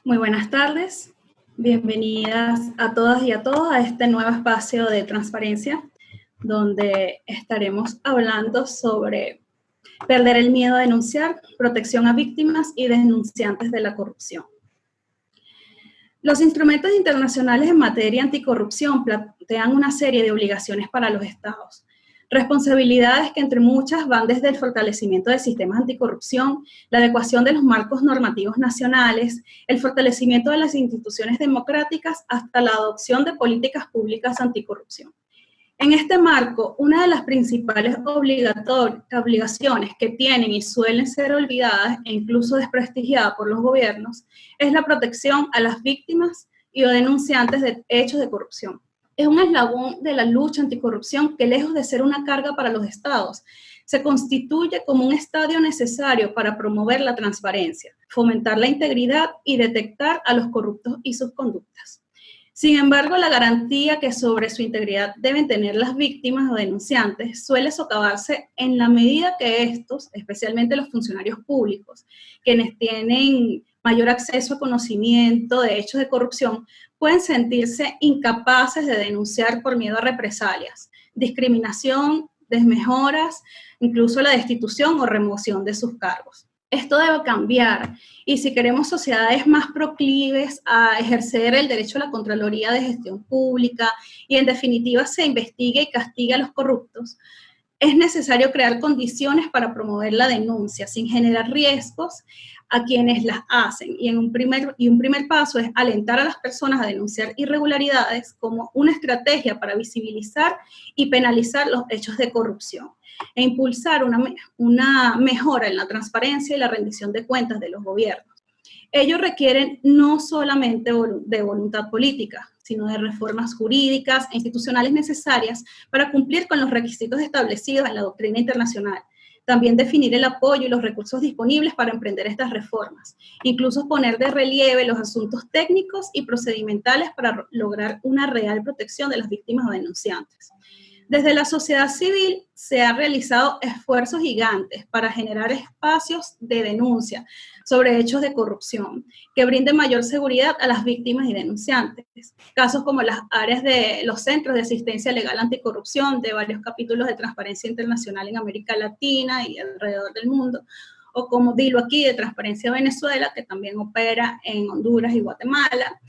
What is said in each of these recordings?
Muy buenas tardes, bienvenidas a todas y a todos a este nuevo espacio de transparencia, donde estaremos hablando sobre perder el miedo a denunciar, protección a víctimas y denunciantes de la corrupción. Los instrumentos internacionales en materia anticorrupción plantean una serie de obligaciones para los estados. Responsabilidades que entre muchas van desde el fortalecimiento de sistemas anticorrupción, la adecuación de los marcos normativos nacionales, el fortalecimiento de las instituciones democráticas, hasta la adopción de políticas públicas anticorrupción. En este marco, una de las principales obligaciones que tienen y suelen ser olvidadas e incluso desprestigiadas por los gobiernos es la protección a las víctimas y o denunciantes de hechos de corrupción. Es un eslabón de la lucha anticorrupción que, lejos de ser una carga para los estados, se constituye como un estadio necesario para promover la transparencia, fomentar la integridad y detectar a los corruptos y sus conductas. Sin embargo, la garantía que sobre su integridad deben tener las víctimas o denunciantes suele socavarse en la medida que estos, especialmente los funcionarios públicos, quienes tienen mayor acceso a conocimiento de hechos de corrupción, pueden sentirse incapaces de denunciar por miedo a represalias, discriminación, desmejoras, incluso la destitución o remoción de sus cargos. Esto debe cambiar y si queremos sociedades más proclives a ejercer el derecho a la Contraloría de Gestión Pública y en definitiva se investigue y castigue a los corruptos, es necesario crear condiciones para promover la denuncia sin generar riesgos a quienes las hacen. Y un primer paso es alentar a las personas a denunciar irregularidades como una estrategia para visibilizar y penalizar los hechos de corrupción e impulsar una mejora en la transparencia y la rendición de cuentas de los gobiernos. Ellos requieren no solamente de voluntad política, sino de reformas jurídicas e institucionales necesarias para cumplir con los requisitos establecidos en la doctrina internacional. También definir el apoyo y los recursos disponibles para emprender estas reformas. Incluso poner de relieve los asuntos técnicos y procedimentales para lograr una real protección de las víctimas o denunciantes. Desde la sociedad civil se han realizado esfuerzos gigantes para generar espacios de denuncia sobre hechos de corrupción que brinden mayor seguridad a las víctimas y denunciantes. Casos como las áreas de los centros de asistencia legal anticorrupción de varios capítulos de Transparencia Internacional en América Latina y alrededor del mundo, o como Dilo Aquí de Transparencia Venezuela, que también opera en Honduras y Guatemala.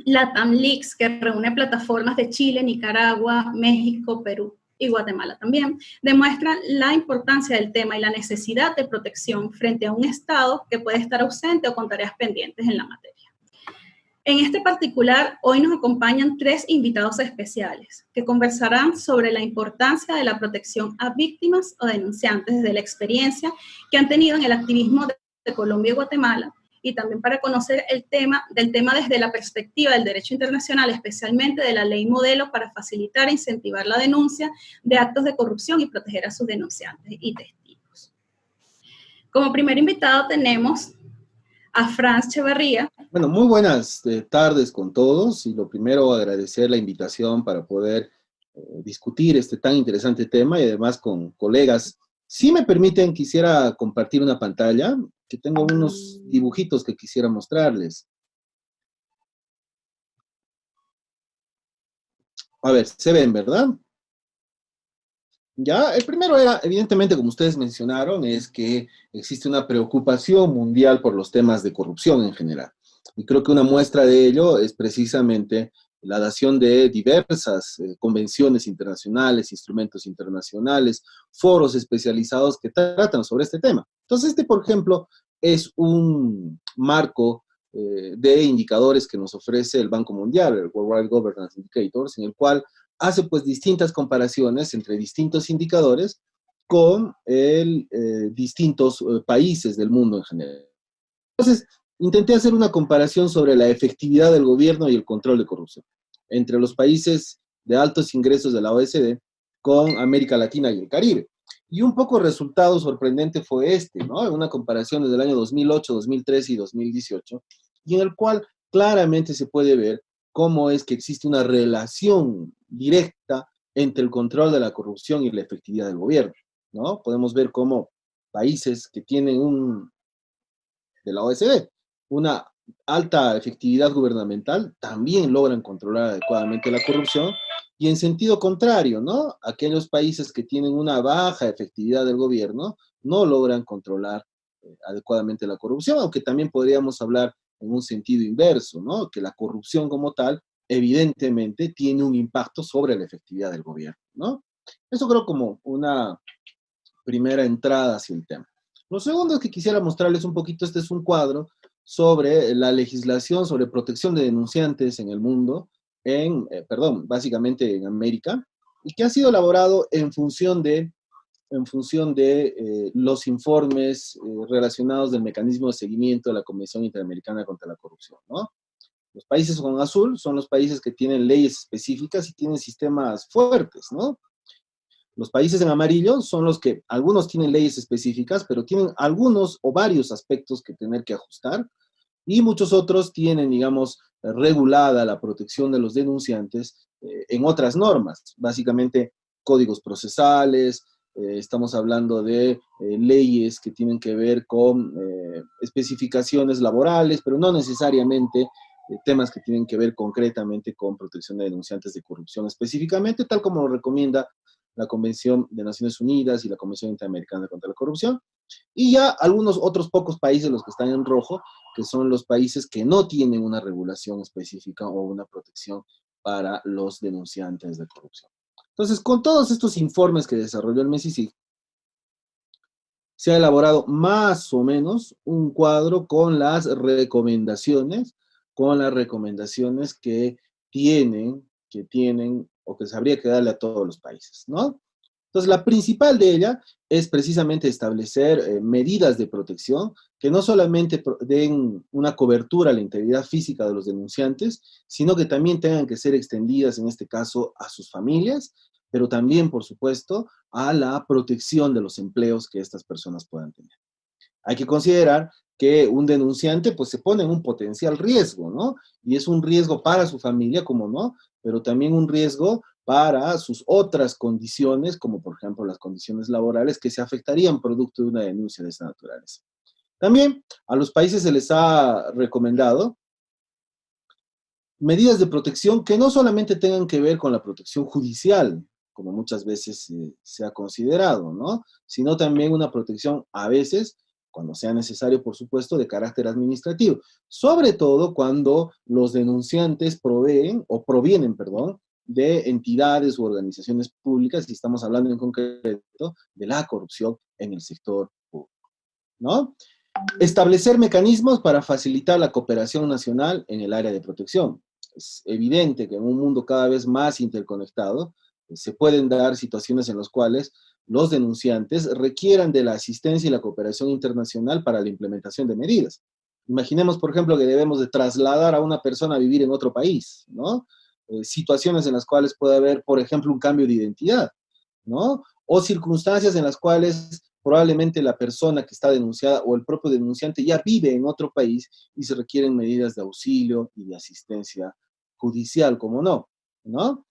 LATAM Leaks, que reúne plataformas de Chile, Nicaragua, México, Perú y Guatemala también, demuestran la importancia del tema y la necesidad de protección frente a un Estado que puede estar ausente o con tareas pendientes en la materia. En este particular, hoy nos acompañan 3 invitados especiales que conversarán sobre la importancia de la protección a víctimas o denunciantes desde la experiencia que han tenido en el activismo de Colombia y Guatemala, y también para conocer del tema desde la perspectiva del derecho internacional, especialmente de la ley modelo para facilitar e incentivar la denuncia de actos de corrupción y proteger a sus denunciantes y testigos. Como primer invitado tenemos a Franz Echeverría. Bueno, muy buenas tardes con todos y lo primero agradecer la invitación para poder discutir este tan interesante tema y además con colegas. Si me permiten, quisiera compartir una pantalla, que tengo unos dibujitos que quisiera mostrarles. A ver, se ven, ¿verdad? Ya, el primero era, evidentemente, como ustedes mencionaron, es que existe una preocupación mundial por los temas de corrupción en general. Y creo que una muestra de ello es precisamente la dación de diversas convenciones internacionales, instrumentos internacionales, foros especializados que tratan sobre este tema. Entonces, por ejemplo, es un marco de indicadores que nos ofrece el Banco Mundial, el Worldwide Governance Indicators, en el cual hace pues distintas comparaciones entre distintos indicadores con distintos países del mundo en general. Entonces, intenté hacer una comparación sobre la efectividad del gobierno y el control de corrupción entre los países de altos ingresos de la OECD con América Latina y el Caribe. Y un poco resultado sorprendente fue ¿no? Una comparación desde el año 2008, 2013 y 2018, y en el cual claramente se puede ver cómo es que existe una relación directa entre el control de la corrupción y la efectividad del gobierno, ¿no? Podemos ver cómo países que tienen de la OSD. Una alta efectividad gubernamental también logran controlar adecuadamente la corrupción, y en sentido contrario, ¿no? Aquellos países que tienen una baja efectividad del gobierno no logran controlar adecuadamente la corrupción, aunque también podríamos hablar en un sentido inverso, ¿no? Que la corrupción como tal evidentemente tiene un impacto sobre la efectividad del gobierno, ¿no? Eso creo como una primera entrada hacia el tema. Lo segundo es que quisiera mostrarles un poquito, este es un cuadro sobre la legislación sobre protección de denunciantes en el mundo, básicamente en América, y que ha sido elaborado en función de los informes relacionados del mecanismo de seguimiento de la Convención Interamericana contra la Corrupción, ¿no? Los países con azul son los países que tienen leyes específicas y tienen sistemas fuertes, ¿no? Los países en amarillo son los que algunos tienen leyes específicas, pero tienen algunos o varios aspectos que tener que ajustar, y muchos otros tienen, digamos, regulada la protección de los denunciantes en otras normas, básicamente códigos procesales, estamos hablando de leyes que tienen que ver con especificaciones laborales, pero no necesariamente temas que tienen que ver concretamente con protección de denunciantes de corrupción específicamente, tal como lo recomienda la Convención de Naciones Unidas y la Convención Interamericana contra la Corrupción. Y ya algunos otros pocos países, los que están en rojo, que son los países que no tienen una regulación específica o una protección para los denunciantes de corrupción. Entonces, con todos estos informes que desarrolló el MESI, se ha elaborado más o menos un cuadro con las recomendaciones que tienen o que se habría que darle a todos los países, ¿no? Entonces, la principal de ella es precisamente establecer medidas de protección que no solamente den una cobertura a la integridad física de los denunciantes, sino que también tengan que ser extendidas, en este caso, a sus familias, pero también, por supuesto, a la protección de los empleos que estas personas puedan tener. Hay que considerar que un denunciante pues se pone en un potencial riesgo, ¿no? Y es un riesgo para su familia, como no, pero también un riesgo para sus otras condiciones, como por ejemplo las condiciones laborales que se afectarían producto de una denuncia de esta naturaleza. También a los países se les ha recomendado medidas de protección que no solamente tengan que ver con la protección judicial, como muchas veces se ha considerado, ¿no? Sino también una protección a veces, cuando sea necesario, por supuesto, de carácter administrativo, sobre todo cuando los denunciantes provienen, perdón, de entidades u organizaciones públicas, y estamos hablando en concreto de la corrupción en el sector público, ¿no? Establecer mecanismos para facilitar la cooperación nacional en el área de protección. Es evidente que en un mundo cada vez más interconectado, se pueden dar situaciones en las cuales los denunciantes requieran de la asistencia y la cooperación internacional para la implementación de medidas. Imaginemos, por ejemplo, que debemos de trasladar a una persona a vivir en otro país, ¿no? Situaciones en las cuales puede haber, por ejemplo, un cambio de identidad, ¿no? O circunstancias en las cuales probablemente la persona que está denunciada o el propio denunciante ya vive en otro país y se requieren medidas de auxilio y de asistencia judicial, como no, ¿no?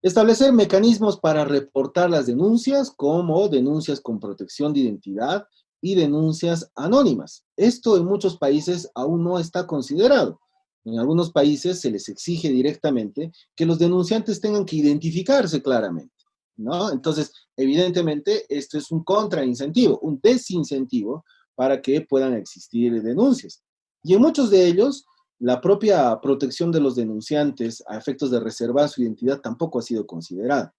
Establecer mecanismos para reportar las denuncias, como denuncias con protección de identidad y denuncias anónimas. Esto en muchos países aún no está considerado. En algunos países se les exige directamente que los denunciantes tengan que identificarse claramente, ¿no? Entonces, evidentemente, esto es un contraincentivo, un desincentivo para que puedan existir denuncias. Y en muchos de ellos, la propia protección de los denunciantes a efectos de reservar su identidad tampoco ha sido considerada.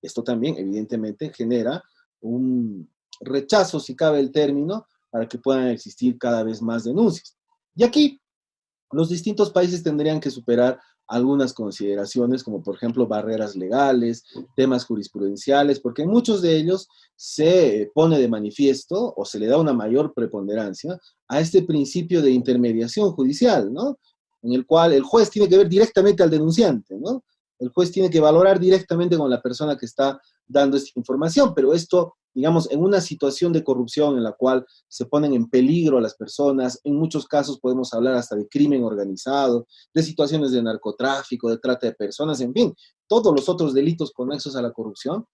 Esto también, evidentemente, genera un rechazo, si cabe el término, para que puedan existir cada vez más denuncias. Y aquí, los distintos países tendrían que superar algunas consideraciones, como por ejemplo barreras legales, temas jurisprudenciales, porque en muchos de ellos se pone de manifiesto o se le da una mayor preponderancia a este principio de intermediación judicial, ¿no? En el cual el juez tiene que ver directamente al denunciante, ¿no? El juez tiene que valorar directamente con la persona que está dando esta información, pero esto, digamos, en una situación de corrupción en la cual se ponen en peligro a las personas, en muchos casos podemos hablar hasta de crimen organizado, de situaciones de narcotráfico, de trata de personas, en fin, todos los otros delitos conexos a la corrupción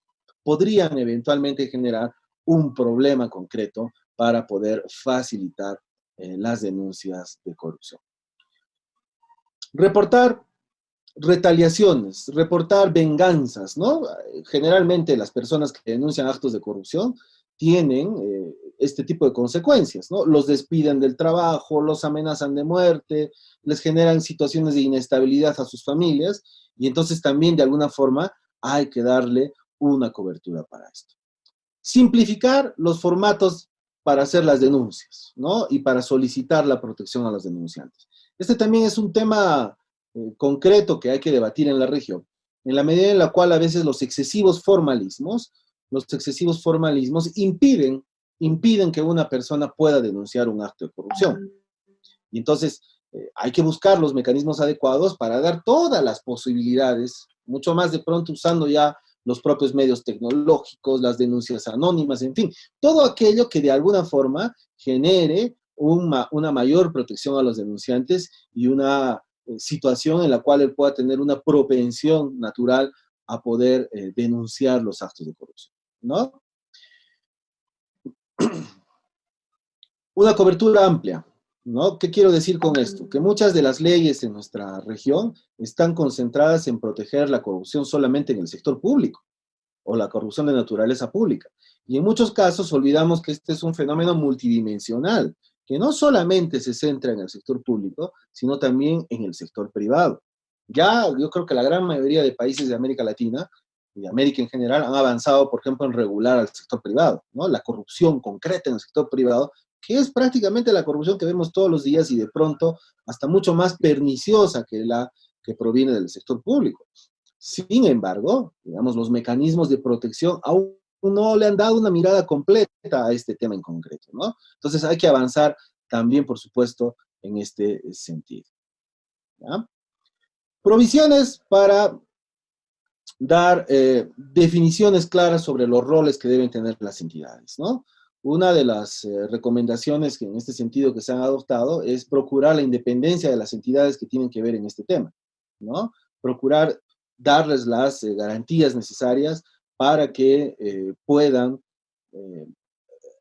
podrían eventualmente generar un problema concreto para poder facilitar las denuncias de corrupción. Reportar retaliaciones, reportar venganzas, ¿no? Generalmente las personas que denuncian actos de corrupción tienen este tipo de consecuencias, ¿no? Los despiden del trabajo, los amenazan de muerte, les generan situaciones de inestabilidad a sus familias, y entonces también de alguna forma hay que darle una cobertura para esto. Simplificar los formatos para hacer las denuncias, ¿no? Y para solicitar la protección a los denunciantes. Este también es un tema concreto que hay que debatir en la región, en la medida en la cual a veces los excesivos formalismos impiden que una persona pueda denunciar un acto de corrupción. Y entonces hay que buscar los mecanismos adecuados para dar todas las posibilidades, mucho más de pronto usando ya los propios medios tecnológicos, las denuncias anónimas, en fin, todo aquello que de alguna forma genere una mayor protección a los denunciantes y una situación en la cual él pueda tener una propensión natural a poder denunciar los actos de corrupción, ¿no? Una cobertura amplia, ¿no? ¿Qué quiero decir con esto? Que muchas de las leyes en nuestra región están concentradas en proteger la corrupción solamente en el sector público o la corrupción de naturaleza pública. Y en muchos casos olvidamos que este es un fenómeno multidimensional, que no solamente se centra en el sector público, sino también en el sector privado. Ya yo creo que la gran mayoría de países de América Latina y de América en general han avanzado, por ejemplo, en regular al sector privado, ¿no? La corrupción concreta en el sector privado, que es prácticamente la corrupción que vemos todos los días y de pronto hasta mucho más perniciosa que la que proviene del sector público. Sin embargo, digamos, los mecanismos de protección aún no le han dado una mirada completa a este tema en concreto, ¿no? Entonces hay que avanzar también, por supuesto, en este sentido, ¿ya? Provisiones para dar definiciones claras sobre los roles que deben tener las entidades, ¿no? Una de las recomendaciones que en este sentido que se han adoptado es procurar la independencia de las entidades que tienen que ver en este tema, ¿no? Procurar darles las garantías necesarias para que puedan eh,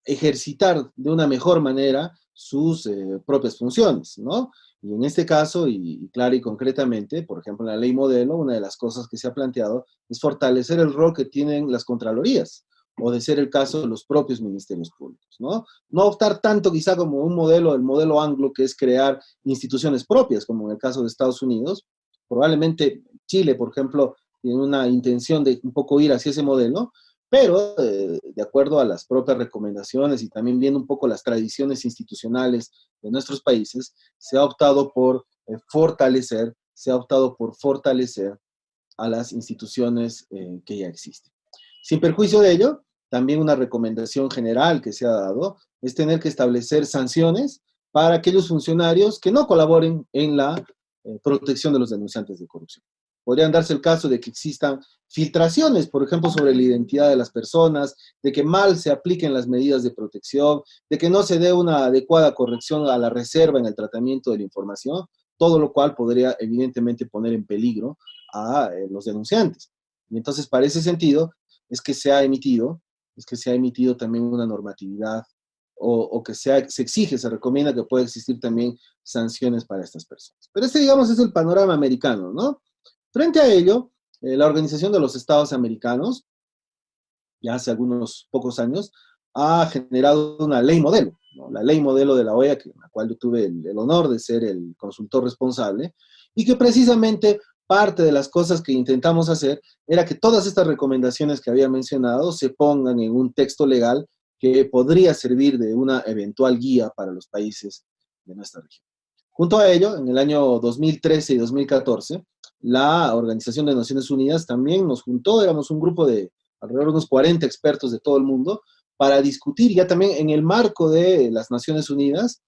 ejercitar de una mejor manera sus propias funciones, ¿no? Y en este caso, y claro y concretamente, por ejemplo, en la ley modelo, una de las cosas que se ha planteado es fortalecer el rol que tienen las contralorías, o de ser el caso de los propios ministerios públicos, ¿no? No optar tanto quizá como un modelo, el modelo anglo, que es crear instituciones propias, como en el caso de Estados Unidos. Probablemente Chile, por ejemplo, tiene una intención de un poco ir hacia ese modelo, pero de acuerdo a las propias recomendaciones y también viendo un poco las tradiciones institucionales de nuestros países, se ha optado por fortalecer a las instituciones que ya existen. Sin perjuicio de ello, también una recomendación general que se ha dado es tener que establecer sanciones para aquellos funcionarios que no colaboren en la protección de los denunciantes de corrupción. Podrían darse el caso de que existan filtraciones, por ejemplo, sobre la identidad de las personas, de que mal se apliquen las medidas de protección, de que no se dé una adecuada corrección a la reserva en el tratamiento de la información, todo lo cual podría evidentemente poner en peligro a los denunciantes. Y entonces, para ese sentido, es que se ha emitido también una normatividad o que se exige, se recomienda que pueda existir también sanciones para estas personas. Pero este, digamos, es el panorama americano, ¿no? Frente a ello, la Organización de los Estados Americanos, ya hace algunos pocos años, ha generado una ley modelo, ¿no? La ley modelo de la OEA, en la cual yo tuve el honor de ser el consultor responsable, y que precisamente parte de las cosas que intentamos hacer era que todas estas recomendaciones que había mencionado se pongan en un texto legal que podría servir de una eventual guía para los países de nuestra región. Junto a ello, en el año 2013 y 2014, la Organización de Naciones Unidas también nos juntó, éramos un grupo de alrededor de unos 40 expertos de todo el mundo, para discutir ya también en el marco de las Naciones Unidas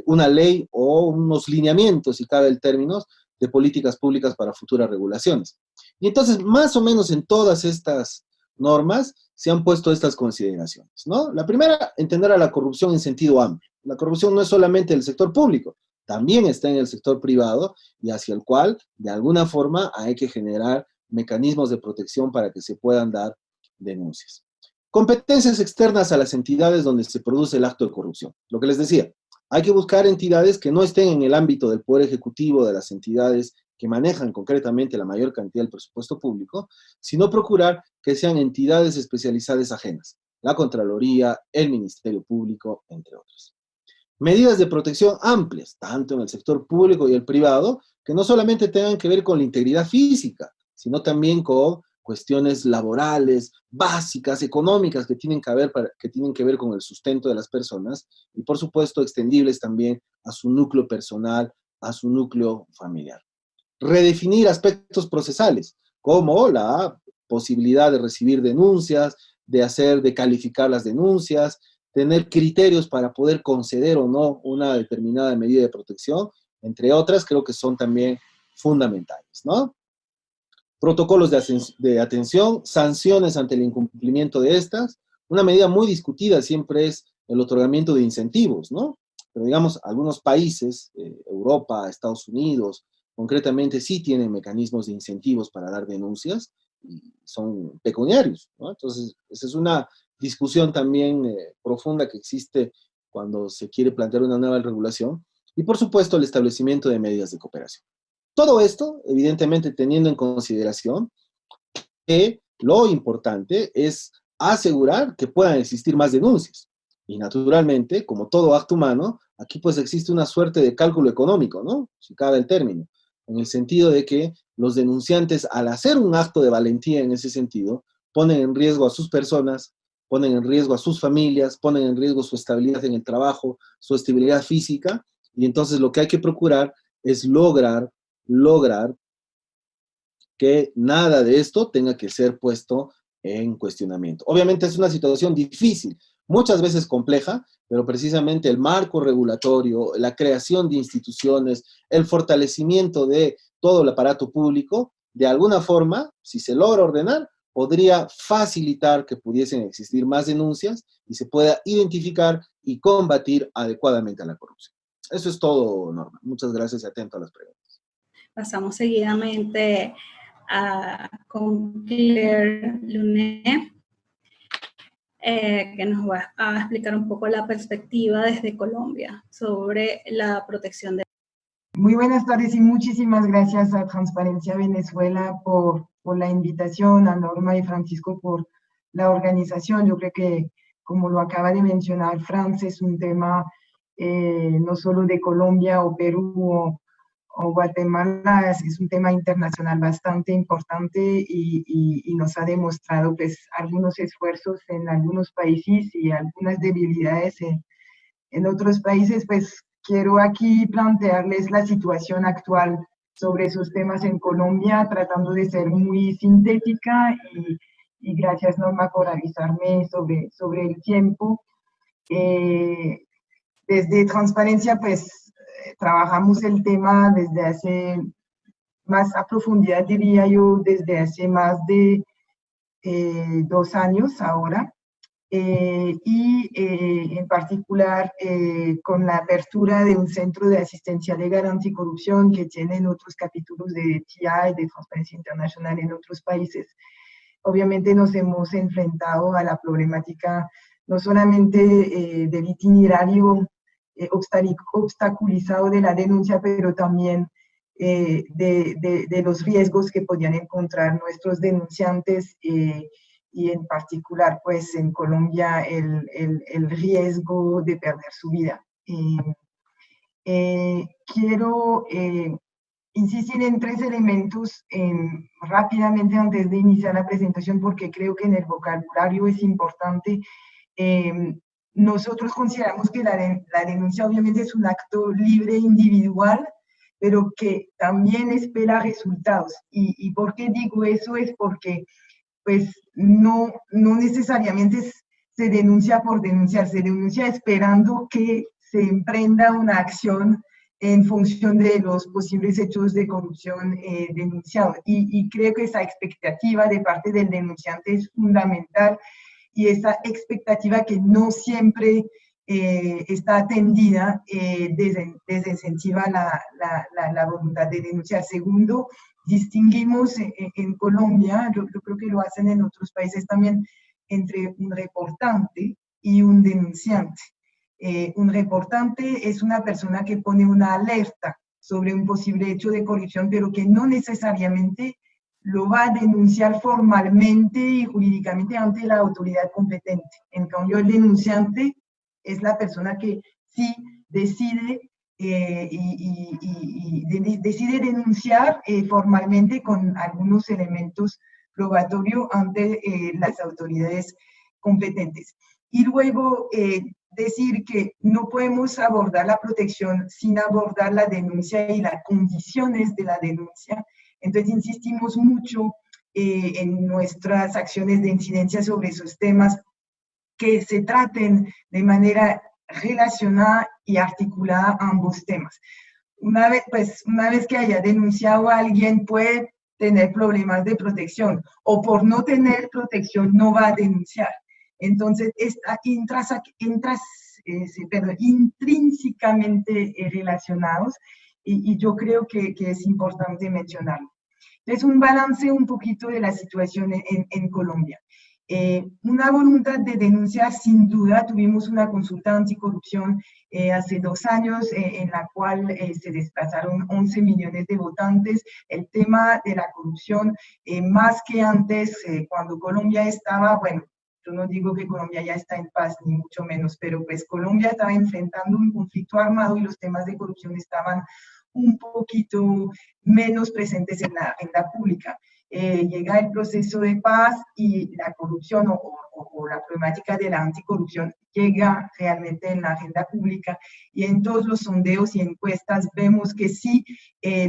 una ley o unos lineamientos, si cabe el término, de políticas públicas para futuras regulaciones. Y entonces, más o menos en todas estas normas se han puesto estas consideraciones, ¿no? La primera, entender a la corrupción en sentido amplio. La corrupción no es solamente del sector público, también está en el sector privado y hacia el cual, de alguna forma, hay que generar mecanismos de protección para que se puedan dar denuncias. Competencias externas a las entidades donde se produce el acto de corrupción. Lo que les decía, Hay que buscar entidades que no estén en el ámbito del poder ejecutivo, de las entidades que manejan concretamente la mayor cantidad del presupuesto público, sino procurar que sean entidades especializadas ajenas, la Contraloría, el Ministerio Público, entre otros. Medidas de protección amplias, tanto en el sector público y el privado, que no solamente tengan que ver con la integridad física, sino también con cuestiones laborales, básicas, económicas, que tienen que ver con el sustento de las personas y, por supuesto, extendibles también a su núcleo personal, a su núcleo familiar. Redefinir aspectos procesales, como la posibilidad de recibir denuncias, de calificar las denuncias, tener criterios para poder conceder o no una determinada medida de protección, entre otras, creo que son también fundamentales, ¿no? Protocolos de atención, sanciones ante el incumplimiento de estas. Una medida muy discutida siempre es el otorgamiento de incentivos, ¿no? Pero digamos, algunos países, Europa, Estados Unidos, concretamente sí tienen mecanismos de incentivos para dar denuncias y son pecuniarios, ¿no? Entonces, esa es una discusión también profunda que existe cuando se quiere plantear una nueva regulación. Y por supuesto, el establecimiento de medidas de cooperación. Todo esto, evidentemente, teniendo en consideración que lo importante es asegurar que puedan existir más denuncias. Y naturalmente, como todo acto humano, aquí pues existe una suerte de cálculo económico, ¿no? Si cabe el término, en el sentido de que los denunciantes, al hacer un acto de valentía en ese sentido, ponen en riesgo a sus personas, ponen en riesgo a sus familias, ponen en riesgo su estabilidad en el trabajo, su estabilidad física, y entonces lo que hay que procurar es lograr que nada de esto tenga que ser puesto en cuestionamiento. Obviamente es una situación difícil, muchas veces compleja, pero precisamente el marco regulatorio, la creación de instituciones, el fortalecimiento de todo el aparato público, de alguna forma, si se logra ordenar, podría facilitar que pudiesen existir más denuncias y se pueda identificar y combatir adecuadamente a la corrupción. Eso es todo, Norma. Muchas gracias y atento a las preguntas. Pasamos seguidamente con Claire Lunet, que nos va a explicar un poco la perspectiva desde Colombia sobre la protección de... Muy buenas tardes y muchísimas gracias a Transparencia Venezuela por la invitación, a Norma y Francisco por la organización. Yo creo que, como lo acaba de mencionar Franz, es un tema no solo de Colombia o Perú o Guatemala, es un tema internacional bastante importante y nos ha demostrado pues algunos esfuerzos en algunos países y algunas debilidades en otros países. Pues quiero aquí plantearles la situación actual sobre esos temas en Colombia, tratando de ser muy sintética y gracias, Norma, por avisarme sobre el tiempo. Desde Transparencia, pues, trabajamos el tema desde hace, más a profundidad diría yo, desde hace más de 2 años ahora. En particular con la apertura de un centro de asistencia legal anticorrupción que tienen otros capítulos de TI, de Transparencia Internacional en otros países. Obviamente nos hemos enfrentado a la problemática no solamente del itinerario obstaculizado de la denuncia, pero también de los riesgos que podían encontrar nuestros denunciantes y en particular, pues en Colombia, el riesgo de perder su vida. Quiero insistir en 3 elementos rápidamente antes de iniciar la presentación, porque creo que en el vocabulario es importante. Nosotros consideramos que la denuncia obviamente es un acto libre, individual, pero que también espera resultados. ¿Y por qué digo eso? Es porque pues no necesariamente se denuncia por denunciar, se denuncia esperando que se emprenda una acción en función de los posibles hechos de corrupción denunciados. Y creo que esa expectativa de parte del denunciante es fundamental, y esa expectativa que no siempre está atendida desincentiva la voluntad de denunciar. Segundo, distinguimos en Colombia, yo creo que lo hacen en otros países también, entre un reportante y un denunciante. Un reportante es una persona que pone una alerta sobre un posible hecho de corrupción, pero que no necesariamente lo va a denunciar formalmente y jurídicamente ante la autoridad competente. En cambio, el denunciante es la persona que sí decide decide denunciar formalmente con algunos elementos probatorios ante las autoridades competentes. Y luego decir que no podemos abordar la protección sin abordar la denuncia y las condiciones de la denuncia. Entonces insistimos mucho en nuestras acciones de incidencia sobre esos temas, que se traten de manera relacionada y articulada ambos temas. Una vez que haya denunciado a alguien, puede tener problemas de protección, o por no tener protección no va a denunciar. Entonces, está intrínsecamente relacionados, y yo creo que es importante mencionarlo. Es un balance un poquito de la situación en Colombia. Una voluntad de denunciar, sin duda. Tuvimos una consulta anticorrupción hace 2 años en la cual se desplazaron 11 millones de votantes. El tema de la corrupción, más que antes, cuando Colombia estaba, bueno, yo no digo que Colombia ya está en paz, ni mucho menos, pero pues Colombia estaba enfrentando un conflicto armado y los temas de corrupción estaban un poquito menos presentes en la agenda pública. Llega el proceso de paz y la corrupción o la problemática de la anticorrupción llega realmente en la agenda pública, y en todos los sondeos y encuestas vemos que sí,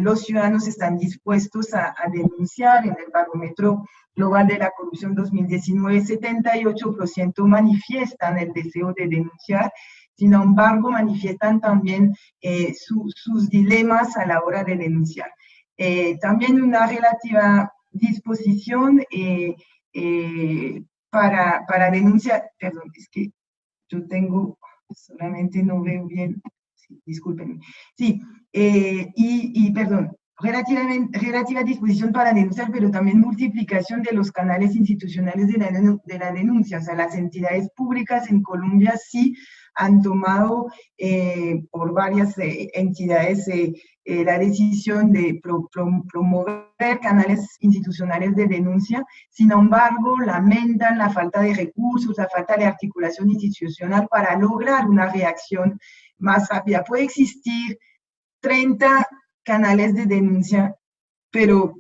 los ciudadanos están dispuestos a denunciar. En el barómetro global de la corrupción 2019, 78% manifiestan el deseo de denunciar. Sin embargo, manifiestan también sus dilemas a la hora de denunciar. También una relativa disposición para denunciar. Perdón, es que yo tengo, solamente no veo bien, sí, discúlpenme. Sí, perdón, relativa disposición para denunciar, pero también multiplicación de los canales institucionales de la denuncia. O sea, las entidades públicas en Colombia sí han tomado por varias entidades la decisión de promover canales institucionales de denuncia. Sin embargo, lamentan la falta de recursos, la falta de articulación institucional para lograr una reacción más rápida. Puede existir 30 canales de denuncia, pero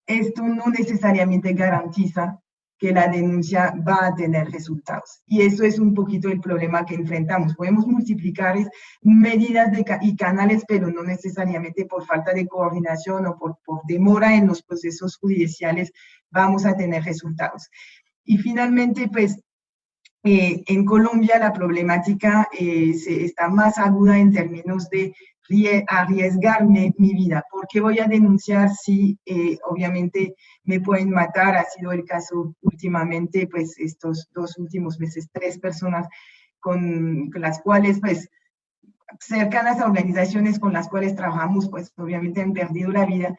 esto no necesariamente garantiza que la denuncia va a tener resultados. Y eso es un poquito el problema que enfrentamos. Podemos multiplicar medidas y canales, pero no necesariamente por falta de coordinación o por demora en los procesos judiciales vamos a tener resultados. Y finalmente, pues, en Colombia la problemática está más aguda en términos de arriesgarme mi vida. ¿Por qué voy a denunciar si obviamente me pueden matar? Ha sido el caso últimamente, pues estos 2 últimos meses, 3 personas con las cuales, pues, cercanas a organizaciones con las cuales trabajamos, pues obviamente han perdido la vida.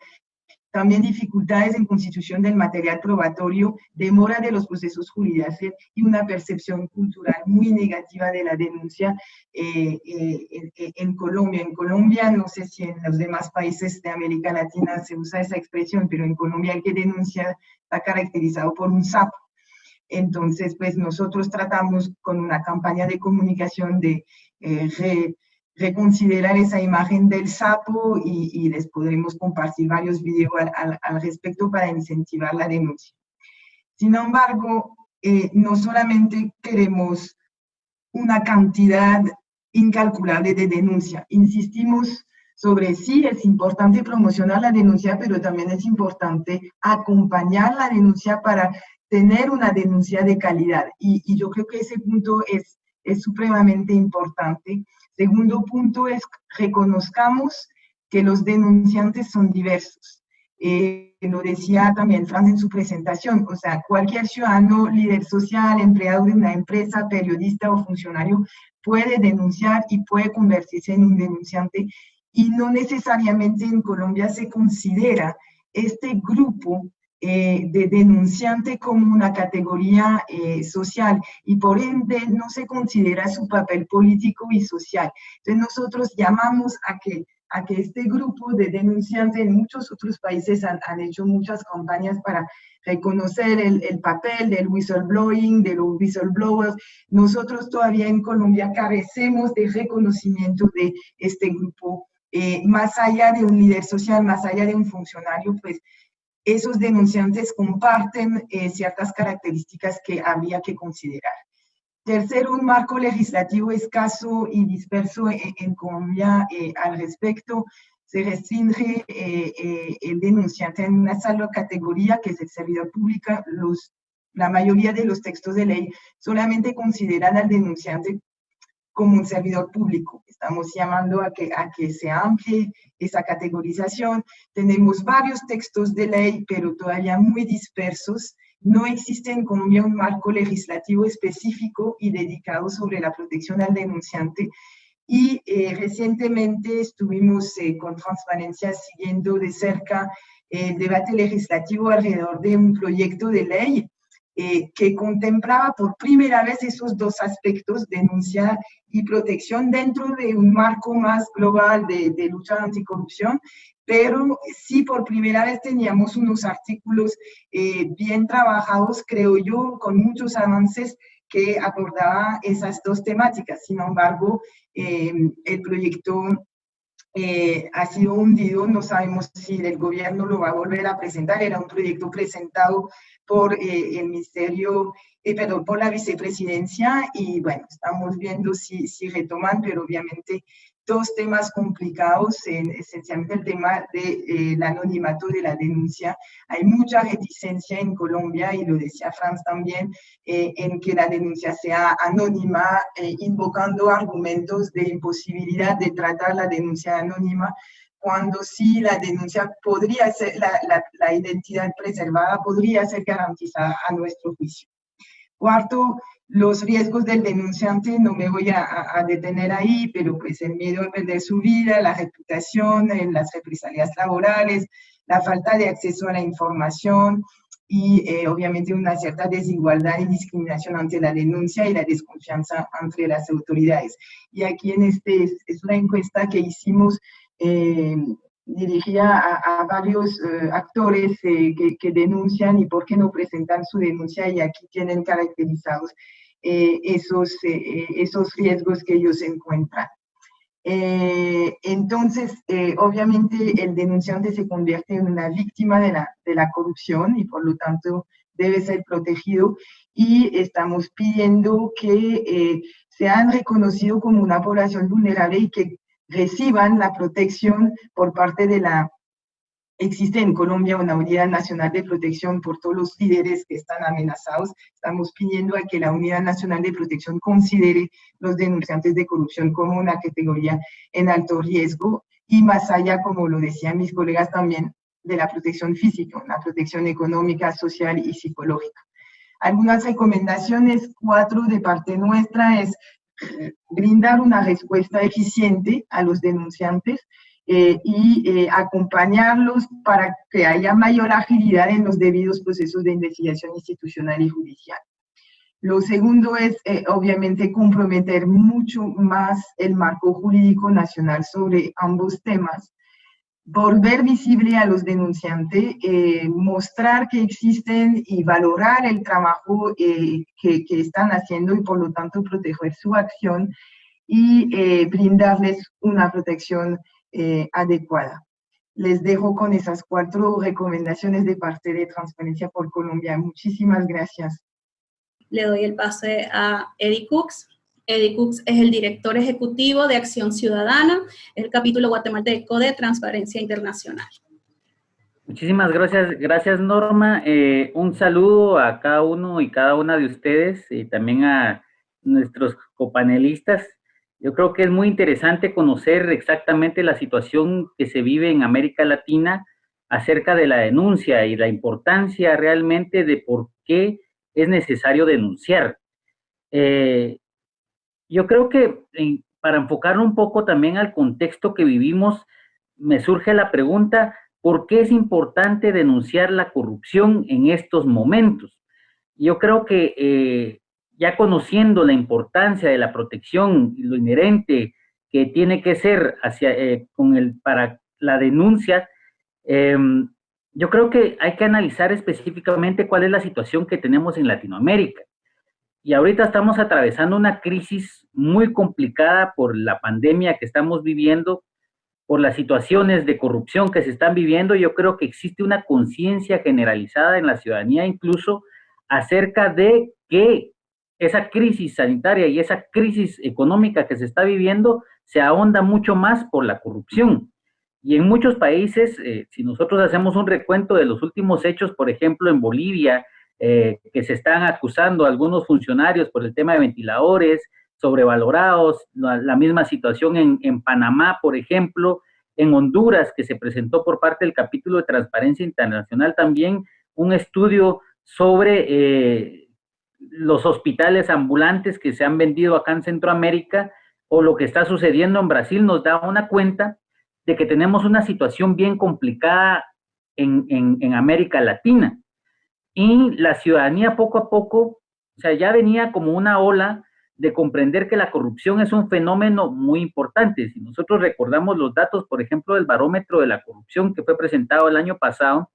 También dificultades en constitución del material probatorio, demora de los procesos judiciales y una percepción cultural muy negativa de la denuncia en Colombia. En Colombia, no sé si en los demás países de América Latina se usa esa expresión, pero en Colombia el que denuncia está caracterizado por un sapo. Entonces, pues nosotros tratamos con una campaña de comunicación de reconsiderar esa imagen del sapo, y les podremos compartir varios videos al respecto para incentivar la denuncia. Sin embargo, no solamente queremos una cantidad incalculable de denuncia. Insistimos sobre sí, es importante promocionar la denuncia, pero también es importante acompañar la denuncia para tener una denuncia de calidad. Y yo creo que ese punto es supremamente importante. Segundo punto es reconozcamos que los denunciantes son diversos. Lo decía también Franz en su presentación, o sea, cualquier ciudadano, líder social, empleado de una empresa, periodista o funcionario puede denunciar y puede convertirse en un denunciante, y no necesariamente en Colombia se considera este grupo de denunciante como una categoría social y por ende no se considera su papel político y social. Entonces nosotros llamamos a que este grupo de denunciantes en muchos otros países han hecho muchas campañas para reconocer el papel del whistleblowing, de los whistleblowers. Nosotros todavía en Colombia carecemos de reconocimiento de este grupo. Más allá de un líder social, más allá de un funcionario, pues esos denunciantes comparten ciertas características que habría que considerar. Tercero, un marco legislativo escaso y disperso en Colombia al respecto. Se restringe el denunciante en una sola categoría, que es el servidor público. La mayoría de los textos de ley solamente consideran al denunciante como un servidor público. Estamos llamando a que se amplíe esa categorización. Tenemos varios textos de ley, pero todavía muy dispersos. No existe en Colombia un marco legislativo específico y dedicado sobre la protección al denunciante. Y recientemente estuvimos con Transparencia siguiendo de cerca el debate legislativo alrededor de un proyecto de ley que contemplaba por primera vez esos dos aspectos, denuncia y protección, dentro de un marco más global de lucha anticorrupción, pero sí por primera vez teníamos unos artículos bien trabajados, creo yo, con muchos avances que abordaba esas dos temáticas. Sin embargo, el proyecto ha sido hundido, no sabemos si el gobierno lo va a volver a presentar. Era un proyecto presentado por el ministerio, perdón, por la vicepresidencia, y bueno, estamos viendo si retoman, pero obviamente dos temas complicados, esencialmente el tema del anonimato de la denuncia. Hay mucha reticencia en Colombia, y lo decía Franz también, en que la denuncia sea anónima, invocando argumentos de imposibilidad de tratar la denuncia anónima, cuando sí la denuncia podría ser, la identidad preservada podría ser garantizada a nuestro juicio. Cuarto, los riesgos del denunciante. No me voy a detener ahí, pero pues el miedo a perder su vida, la reputación, las represalias laborales, la falta de acceso a la información y obviamente una cierta desigualdad y discriminación ante la denuncia y la desconfianza entre las autoridades. Y aquí en es una encuesta que hicimos dirigida a varios actores que denuncian y por qué no presentan su denuncia, y aquí tienen caracterizados esos riesgos que ellos encuentran. Entonces, obviamente el denunciante se convierte en una víctima de la corrupción y por lo tanto debe ser protegido, y estamos pidiendo que sean reconocidos como una población vulnerable y que reciban la protección por parte de la... Existe en Colombia una Unidad Nacional de Protección por todos los líderes que están amenazados. Estamos pidiendo a que la Unidad Nacional de Protección considere los denunciantes de corrupción como una categoría en alto riesgo, y más allá, como lo decían mis colegas también, de la protección física, una protección económica, social y psicológica. Algunas recomendaciones, 4 de parte nuestra, es brindar una respuesta eficiente a los denunciantes y acompañarlos para que haya mayor agilidad en los debidos procesos de investigación institucional y judicial. Lo segundo es, obviamente, comprometer mucho más el marco jurídico nacional sobre ambos temas, volver visible a los denunciantes, mostrar que existen y valorar el trabajo que están haciendo y por lo tanto proteger su acción y brindarles una protección adecuada. Les dejo con esas 4 recomendaciones de parte de Transparencia por Colombia. Muchísimas gracias. Le doy el pase a Eddie Cooks. Eddie Cooks es el director ejecutivo de Acción Ciudadana, el capítulo guatemalteco de Transparencia Internacional. Muchísimas gracias Norma. Un saludo a cada uno y cada una de ustedes y también a nuestros copanelistas. Yo creo que es muy interesante conocer exactamente la situación que se vive en América Latina acerca de la denuncia y la importancia realmente de por qué es necesario denunciar. Yo creo que para enfocarlo un poco también al contexto que vivimos, me surge la pregunta, por qué es importante denunciar la corrupción en estos momentos. Yo creo que ya conociendo la importancia de la protección y lo inherente que tiene que ser para la denuncia, yo creo que hay que analizar específicamente cuál es la situación que tenemos en Latinoamérica. Y ahorita estamos atravesando una crisis muy complicada por la pandemia que estamos viviendo, por las situaciones de corrupción que se están viviendo. Yo creo que existe una conciencia generalizada en la ciudadanía incluso acerca de que esa crisis sanitaria y esa crisis económica que se está viviendo se ahonda mucho más por la corrupción. Y en muchos países, si nosotros hacemos un recuento de los últimos hechos, por ejemplo, en Bolivia, que se están acusando a algunos funcionarios por el tema de ventiladores sobrevalorados, la misma situación en Panamá, por ejemplo, en Honduras, que se presentó por parte del capítulo de Transparencia Internacional también un estudio sobre los hospitales ambulantes que se han vendido acá en Centroamérica, o lo que está sucediendo en Brasil, nos da una cuenta de que tenemos una situación bien complicada en América Latina. Y la ciudadanía poco a poco, o sea, ya venía como una ola de comprender que la corrupción es un fenómeno muy importante. Si nosotros recordamos los datos, por ejemplo, del barómetro de la corrupción que fue presentado el año pasado,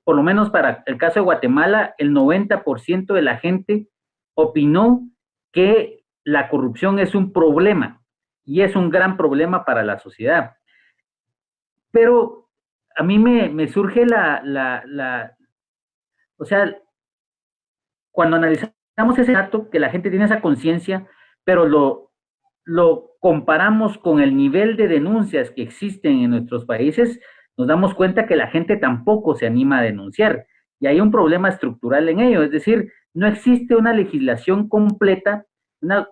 por lo menos para el caso de Guatemala, el 90% de la gente opinó que la corrupción es un problema y es un gran problema para la sociedad. Pero a mí me surge o sea, cuando analizamos ese dato, que la gente tiene esa conciencia, pero lo comparamos con el nivel de denuncias que existen en nuestros países, nos damos cuenta que la gente tampoco se anima a denunciar. Y hay un problema estructural en ello, es decir, no existe una legislación completa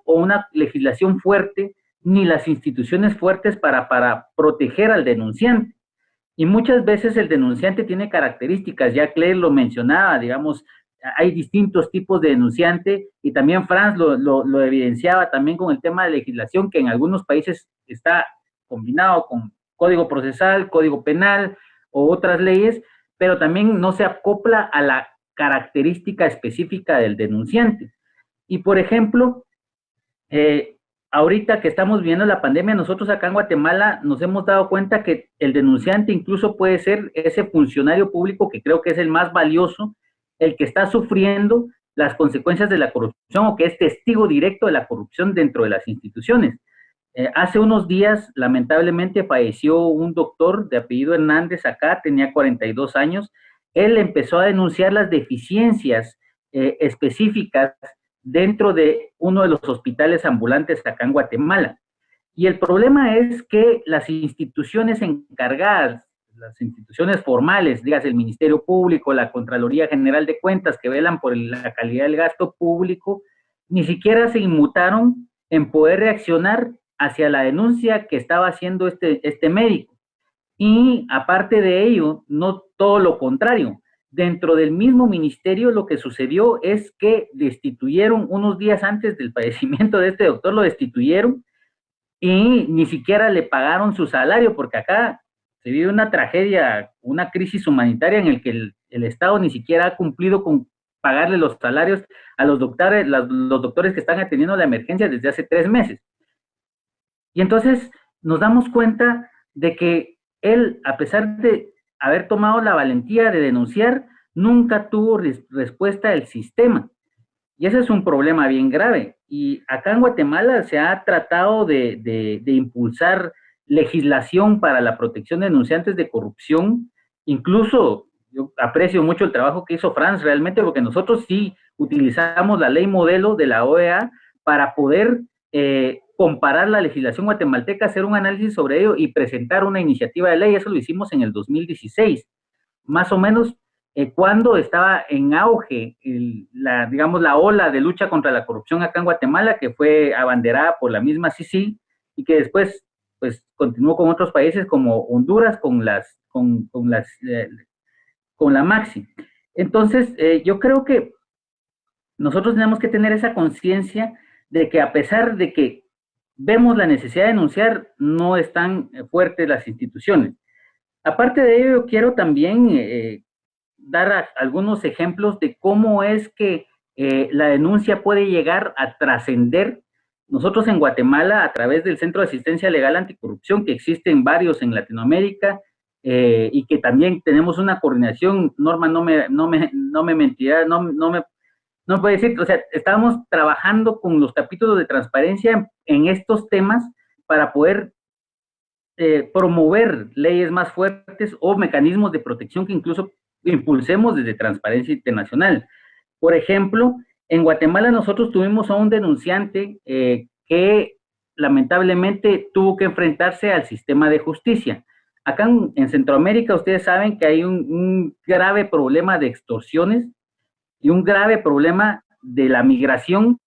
o una legislación fuerte, ni las instituciones fuertes para proteger al denunciante. Y muchas veces el denunciante tiene características, ya Claire lo mencionaba, digamos, hay distintos tipos de denunciante, y también Franz lo evidenciaba también con el tema de legislación, que en algunos países está combinado con código procesal, código penal o otras leyes, pero también no se acopla a la característica específica del denunciante. Y por ejemplo, ahorita que estamos viendo la pandemia, nosotros acá en Guatemala nos hemos dado cuenta que el denunciante incluso puede ser ese funcionario público que creo que es el más valioso, el que está sufriendo las consecuencias de la corrupción o que es testigo directo de la corrupción dentro de las instituciones. Hace unos días, lamentablemente, falleció un doctor de apellido Hernández acá, tenía 42 años. Él empezó a denunciar las deficiencias específicas dentro de uno de los hospitales ambulantes acá en Guatemala. Y el problema es que las instituciones encargadas, las instituciones formales, digas el Ministerio Público, la Contraloría General de Cuentas, que velan por la calidad del gasto público, ni siquiera se inmutaron en poder reaccionar hacia la denuncia que estaba haciendo este médico. Y aparte de ello, no todo lo contrario. Dentro del mismo ministerio lo que sucedió es que destituyeron unos días antes del fallecimiento de este doctor, lo destituyeron y ni siquiera le pagaron su salario, porque acá se vive una tragedia, una crisis humanitaria en el que el Estado ni siquiera ha cumplido con pagarle los salarios a los doctores que están atendiendo la emergencia desde hace 3 meses. Y entonces nos damos cuenta de que él, a pesar de haber tomado la valentía de denunciar, nunca tuvo respuesta del sistema. Y ese es un problema bien grave. Y acá en Guatemala se ha tratado de impulsar legislación para la protección de denunciantes de corrupción. Incluso yo aprecio mucho el trabajo que hizo Franz realmente, porque nosotros sí utilizamos la ley modelo de la OEA para poder comparar la legislación guatemalteca, hacer un análisis sobre ello y presentar una iniciativa de ley. Eso lo hicimos en el 2016, más o menos cuando estaba en auge digamos, la ola de lucha contra la corrupción acá en Guatemala, que fue abanderada por la misma CICIG y que después pues continuó con otros países como Honduras con la Maxi. Entonces, yo creo que nosotros tenemos que tener esa conciencia de que a pesar de que vemos la necesidad de denunciar, no están fuertes las instituciones. Aparte de ello, quiero también dar algunos ejemplos de cómo es que la denuncia puede llegar a trascender. Nosotros en Guatemala, a través del Centro de Asistencia Legal Anticorrupción, que existen varios en Latinoamérica, y que también tenemos una coordinación, Norma no me mentirá, no puede decir, o sea, estábamos trabajando con los capítulos de transparencia en estos temas para poder promover leyes más fuertes o mecanismos de protección que incluso impulsemos desde Transparencia Internacional. Por ejemplo, en Guatemala nosotros tuvimos a un denunciante que lamentablemente tuvo que enfrentarse al sistema de justicia. Acá en Centroamérica ustedes saben que hay un grave problema de extorsiones y un grave problema de la migración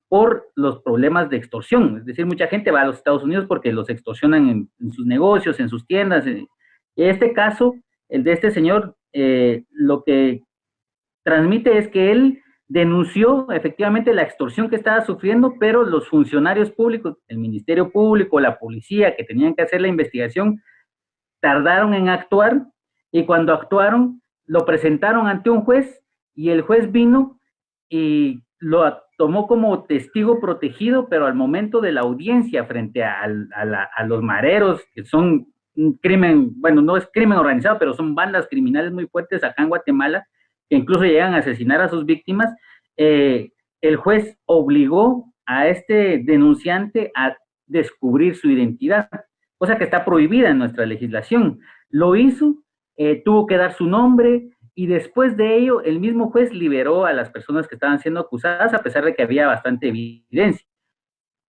por los problemas de extorsión. Es decir, mucha gente va a los Estados Unidos porque los extorsionan en sus negocios, en sus tiendas. En este caso, el de este señor, lo que transmite es que él denunció efectivamente la extorsión que estaba sufriendo, pero los funcionarios públicos, el Ministerio Público, la policía, que tenían que hacer la investigación, tardaron en actuar, y cuando actuaron, lo presentaron ante un juez, y el juez vino y lo tomó como testigo protegido, pero al momento de la audiencia frente a los mareros, que son un crimen, bueno, no es crimen organizado, pero son bandas criminales muy fuertes acá en Guatemala, que incluso llegan a asesinar a sus víctimas, el juez obligó a este denunciante a descubrir su identidad, cosa que está prohibida en nuestra legislación. Lo hizo, tuvo que dar su nombre, y después de ello el mismo juez liberó a las personas que estaban siendo acusadas, a pesar de que había bastante evidencia.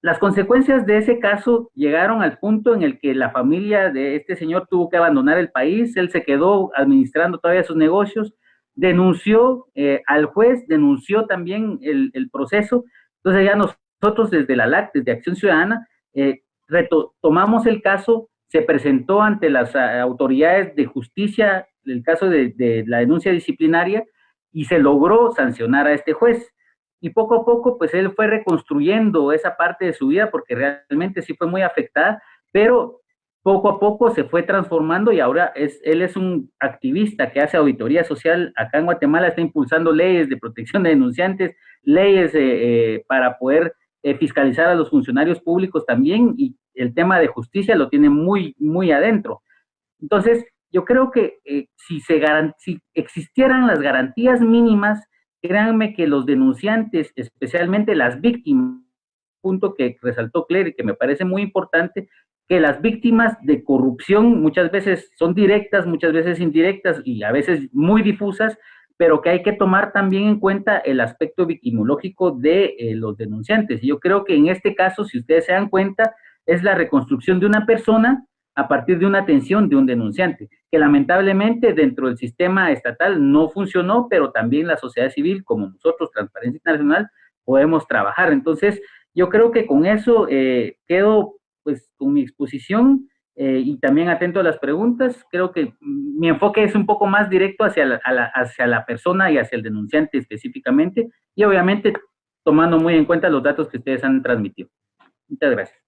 Las consecuencias de ese caso llegaron al punto en el que la familia de este señor tuvo que abandonar el país. Él se quedó administrando todavía sus negocios, denunció al juez, denunció también el proceso. Entonces ya nosotros desde la LAC, desde Acción Ciudadana, retomamos el caso, se presentó ante las autoridades de justicia el caso de la denuncia disciplinaria, y se logró sancionar a este juez. Y poco a poco, pues él fue reconstruyendo esa parte de su vida, porque realmente sí fue muy afectada, pero poco a poco se fue transformando, y ahora él es un activista que hace auditoría social acá en Guatemala, está impulsando leyes de protección de denunciantes, leyes para poder fiscalizar a los funcionarios públicos también, y el tema de justicia lo tiene muy, muy adentro. Entonces, yo creo que si existieran las garantías mínimas, créanme que los denunciantes, especialmente las víctimas, punto que resaltó Claire y que me parece muy importante, que las víctimas de corrupción muchas veces son directas, muchas veces indirectas y a veces muy difusas, pero que hay que tomar también en cuenta el aspecto victimológico de los denunciantes. Y yo creo que en este caso, si ustedes se dan cuenta, es la reconstrucción de una persona a partir de una atención de un denunciante, que lamentablemente dentro del sistema estatal no funcionó, pero también la sociedad civil, como nosotros, Transparencia Internacional, podemos trabajar. Entonces, yo creo que con eso quedo pues con mi exposición, y también atento a las preguntas. Creo que mi enfoque es un poco más directo hacia la persona y hacia el denunciante específicamente, y obviamente tomando muy en cuenta los datos que ustedes han transmitido. Muchas gracias.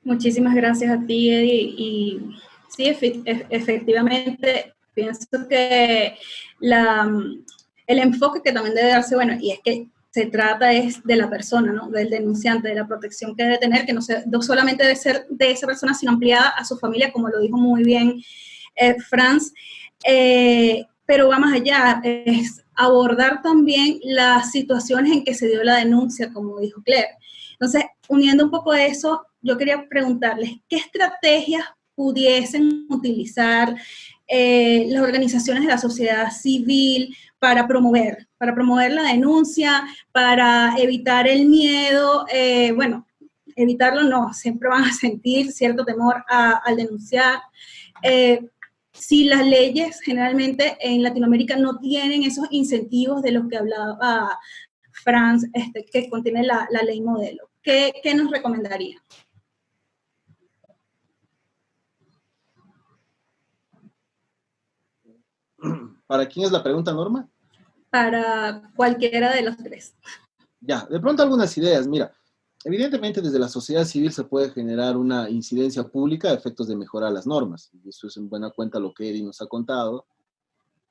Muchísimas gracias a ti, Eddie. Y sí, efectivamente, pienso que el enfoque que también debe darse, bueno, y es que se trata es de la persona, ¿no? Del denunciante, de la protección que debe tener, que no solamente debe ser de esa persona, sino ampliada a su familia, como lo dijo muy bien Franz. Pero va más allá, es abordar también las situaciones en que se dio la denuncia, como dijo Claire. Entonces, uniendo un poco eso, yo quería preguntarles, ¿qué estrategias pudiesen utilizar las organizaciones de la sociedad civil para promover la denuncia, para evitar el miedo? Bueno, evitarlo no, siempre van a sentir cierto temor al denunciar. Si las leyes generalmente en Latinoamérica no tienen esos incentivos de los que hablaba Franz, que contiene la ley modelo, ¿qué nos recomendaría? ¿Para quién es la pregunta, Norma? Para cualquiera de los tres. Ya, de pronto algunas ideas. Mira, Evidentemente, desde la sociedad civil se puede generar una incidencia pública a efectos de mejorar las normas. Y eso es en buena cuenta lo que Eddie nos ha contado.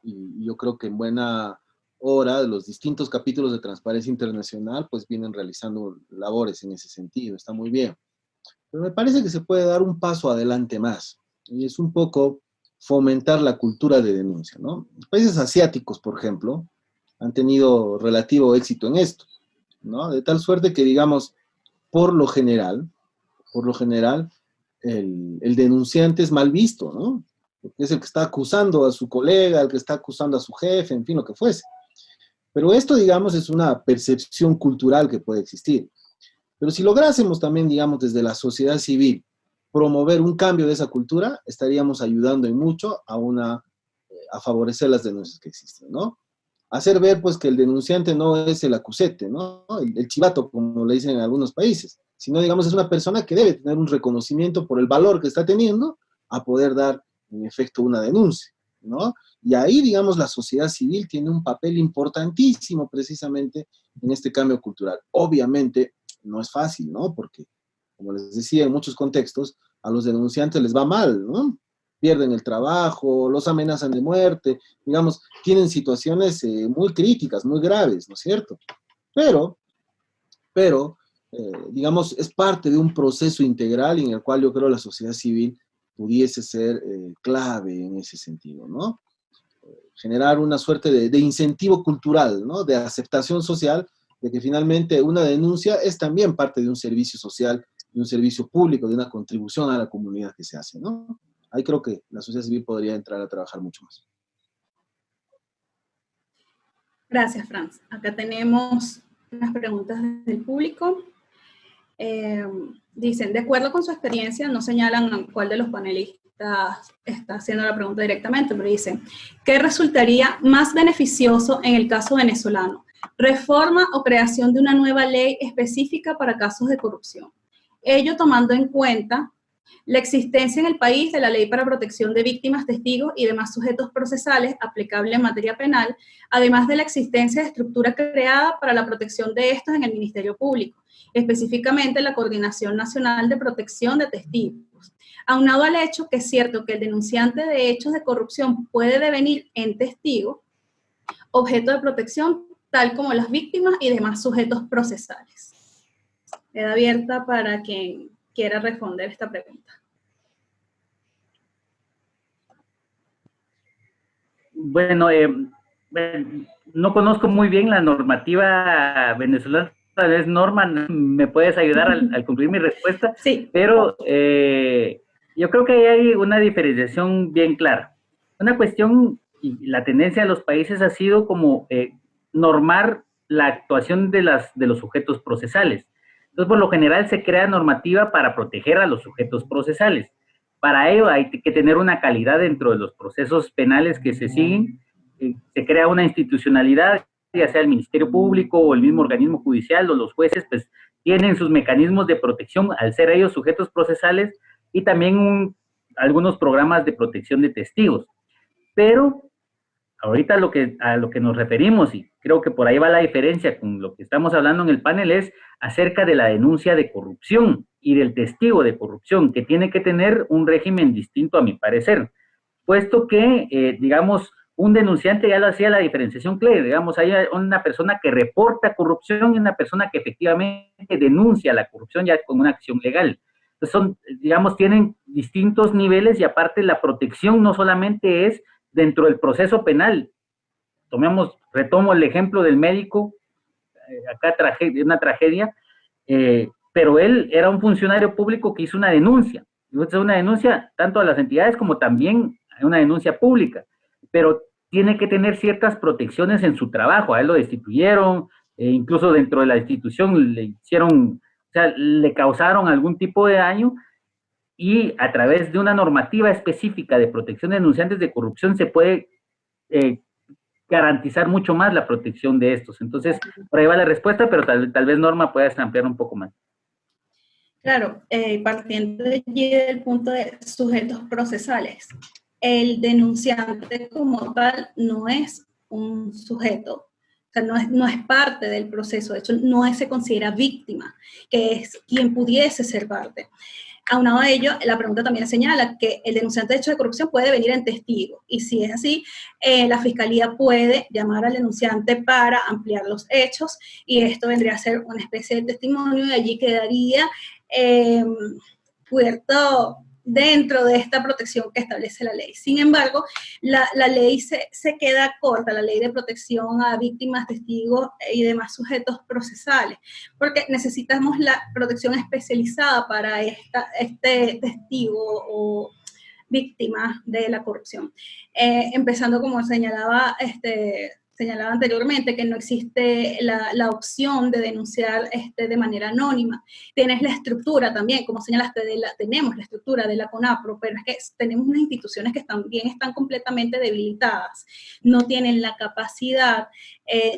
Y yo creo que en buena hora los distintos capítulos de Transparencia Internacional pues vienen realizando labores en ese sentido. Está muy bien. Pero me parece que se puede dar un paso adelante más. Y es un poco fomentar la cultura de denuncia, ¿no? Los países asiáticos, por ejemplo, han tenido relativo éxito en esto, ¿no? De tal suerte que, digamos, por lo general, el denunciante es mal visto, ¿no? Porque es el que está acusando a su colega, el que está acusando a su jefe, en fin, lo que fuese. Pero esto, digamos, es una percepción cultural que puede existir. Pero si lográsemos también, digamos, desde la sociedad civil, promover un cambio de esa cultura, estaríamos ayudando en mucho a favorecer las denuncias que existen, ¿no? Hacer ver, pues, que el denunciante no es el acusete, ¿no? El chivato, como le dicen en algunos países, sino, digamos, es una persona que debe tener un reconocimiento por el valor que está teniendo a poder dar, en efecto, una denuncia, ¿no? Y ahí, digamos, la sociedad civil tiene un papel importantísimo precisamente en este cambio cultural. Obviamente, no es fácil, ¿no? Porque, como les decía, en muchos contextos, a los denunciantes les va mal, ¿no? Pierden el trabajo, los amenazan de muerte, digamos, tienen situaciones muy críticas, muy graves, ¿no es cierto? Pero, digamos, es parte de un proceso integral en el cual yo creo la sociedad civil pudiese ser clave en ese sentido, ¿no? Generar una suerte de incentivo cultural, ¿no? De aceptación social, de que finalmente una denuncia es también parte de un servicio social, de un servicio público, de una contribución a la comunidad que se hace, ¿no? Ahí creo que la sociedad civil podría entrar a trabajar mucho más. Gracias, Franz. Acá tenemos unas preguntas del público. Dicen, de acuerdo con su experiencia, no señalan cuál de los panelistas está haciendo la pregunta directamente, pero dicen, ¿qué resultaría más beneficioso en el caso venezolano? ¿Reforma o creación de una nueva ley específica para casos de corrupción? Ello tomando en cuenta la existencia en el país de la Ley para Protección de Víctimas, Testigos y demás sujetos procesales aplicable en materia penal, además de la existencia de estructura creada para la protección de estos en el Ministerio Público, específicamente la Coordinación Nacional de Protección de Testigos. Aunado al hecho que es cierto que el denunciante de hechos de corrupción puede devenir en testigo, objeto de protección, tal como las víctimas y demás sujetos procesales. Queda abierta para quien quiera responder esta pregunta. Bueno, no conozco muy bien la normativa venezolana. Tal vez, Norma, me puedes ayudar al cumplir mi respuesta. Sí. Pero yo creo que hay una diferenciación bien clara. Una cuestión, y la tendencia de los países ha sido como normar la actuación de los sujetos procesales. Entonces, por lo general, se crea normativa para proteger a los sujetos procesales. Para ello hay que tener una calidad dentro de los procesos penales que se siguen. Se crea una institucionalidad, ya sea el Ministerio Público o el mismo organismo judicial o los jueces, pues tienen sus mecanismos de protección al ser ellos sujetos procesales y también algunos programas de protección de testigos. Pero ahorita a lo que nos referimos, y creo que por ahí va la diferencia con lo que estamos hablando en el panel, es acerca de la denuncia de corrupción y del testigo de corrupción, que tiene que tener un régimen distinto a mi parecer, puesto que, digamos, un denunciante ya lo hacía la diferenciación clara, digamos, hay una persona que reporta corrupción y una persona que efectivamente denuncia la corrupción ya con una acción legal. Entonces digamos, tienen distintos niveles y aparte la protección no solamente es dentro del proceso penal. Retomo el ejemplo del médico, acá una tragedia, pero él era un funcionario público que hizo una denuncia tanto a las entidades como también una denuncia pública, pero tiene que tener ciertas protecciones en su trabajo. A él lo destituyeron, incluso dentro de la institución le causaron algún tipo de daño, y a través de una normativa específica de protección de denunciantes de corrupción se puede garantizar mucho más la protección de estos. Entonces, por ahí va la respuesta, pero tal vez Norma puedas ampliar un poco más. Claro, partiendo de allí del punto de sujetos procesales, el denunciante como tal no es un sujeto O sea, no es parte del proceso, de hecho no se considera víctima, que es quien pudiese ser parte. Aunado a ello, la pregunta también señala que el denunciante de hechos de corrupción puede venir en testigo, y si es así, la Fiscalía puede llamar al denunciante para ampliar los hechos, y esto vendría a ser una especie de testimonio, y allí quedaría puerto dentro de esta protección que establece la ley. Sin embargo, la ley se queda corta, la ley de protección a víctimas, testigos y demás sujetos procesales, porque necesitamos la protección especializada para este testigo o víctima de la corrupción. Empezando, como señalaba anteriormente, que no existe la opción de denunciar de manera anónima. Tienes la estructura también, como señalaste, tenemos la estructura de la CONAPRO, pero es que tenemos unas instituciones que también están completamente debilitadas, no tienen la capacidad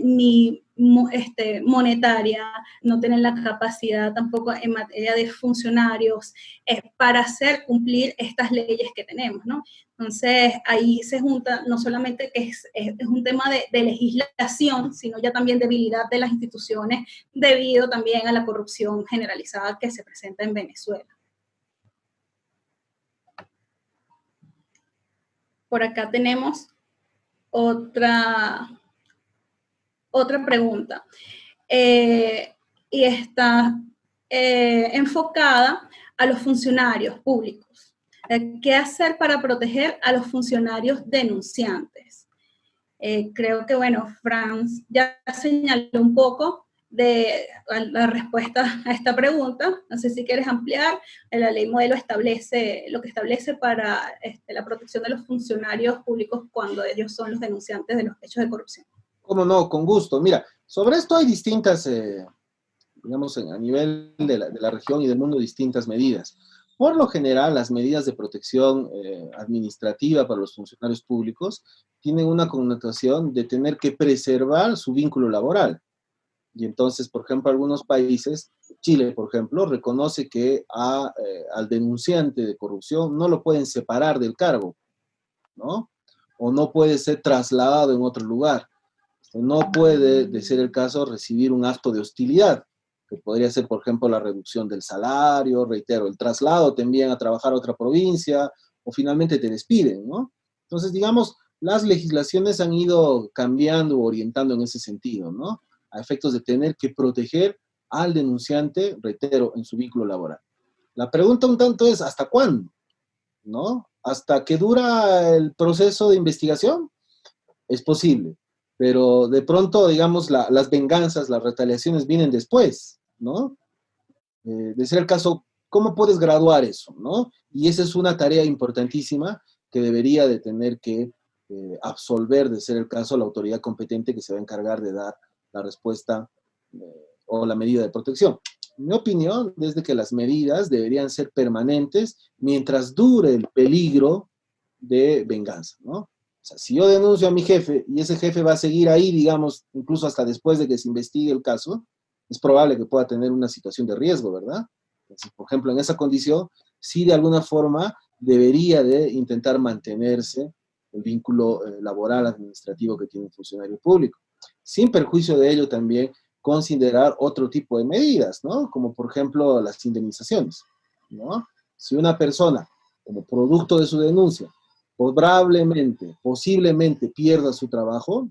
ni monetaria, no tienen la capacidad tampoco en materia de funcionarios para hacer cumplir estas leyes que tenemos, ¿no? Entonces, ahí se junta no solamente que es un tema de legislación, sino ya también debilidad de las instituciones debido también a la corrupción generalizada que se presenta en Venezuela. Por acá tenemos otra pregunta. Y está enfocada a los funcionarios públicos. ¿Qué hacer para proteger a los funcionarios denunciantes? Creo que, bueno, Franz ya señaló un poco de la respuesta a esta pregunta. No sé si quieres ampliar. La ley modelo establece lo que establece para la protección de los funcionarios públicos cuando ellos son los denunciantes de los hechos de corrupción. ¿Cómo no? Con gusto. Mira, sobre esto hay distintas, digamos, a nivel de la región y del mundo, distintas medidas. Por lo general, las medidas de protección administrativa para los funcionarios públicos tienen una connotación de tener que preservar su vínculo laboral. Y entonces, por ejemplo, algunos países, Chile, por ejemplo, reconoce que al denunciante de corrupción no lo pueden separar del cargo, ¿no? O no puede ser trasladado en otro lugar. No puede, de ser el caso, recibir un acto de hostilidad, que podría ser, por ejemplo, la reducción del salario, reitero, el traslado también a trabajar a otra provincia, o finalmente te despiden, ¿no? Entonces, digamos, las legislaciones han ido cambiando o orientando en ese sentido, ¿no? A efectos de tener que proteger al denunciante, reitero, en su vínculo laboral. La pregunta un tanto es, ¿hasta cuándo? ¿No? ¿Hasta que dura el proceso de investigación? Es posible, pero de pronto, digamos, las venganzas, las retaliaciones vienen después, ¿no? De ser el caso, ¿cómo puedes graduar eso, no? Y esa es una tarea importantísima que debería de tener que absolver, de ser el caso, la autoridad competente que se va a encargar de dar la respuesta o la medida de protección. Mi opinión es de que las medidas deberían ser permanentes mientras dure el peligro de venganza, ¿no? O sea, si yo denuncio a mi jefe y ese jefe va a seguir ahí, digamos, incluso hasta después de que se investigue el caso, es probable que pueda tener una situación de riesgo, ¿verdad? Entonces, por ejemplo, en esa condición, sí de alguna forma debería de intentar mantenerse el vínculo laboral administrativo que tiene un funcionario público. Sin perjuicio de ello también considerar otro tipo de medidas, ¿no? Como por ejemplo las indemnizaciones, ¿no? Si una persona, como producto de su denuncia, probablemente, posiblemente pierda su trabajo,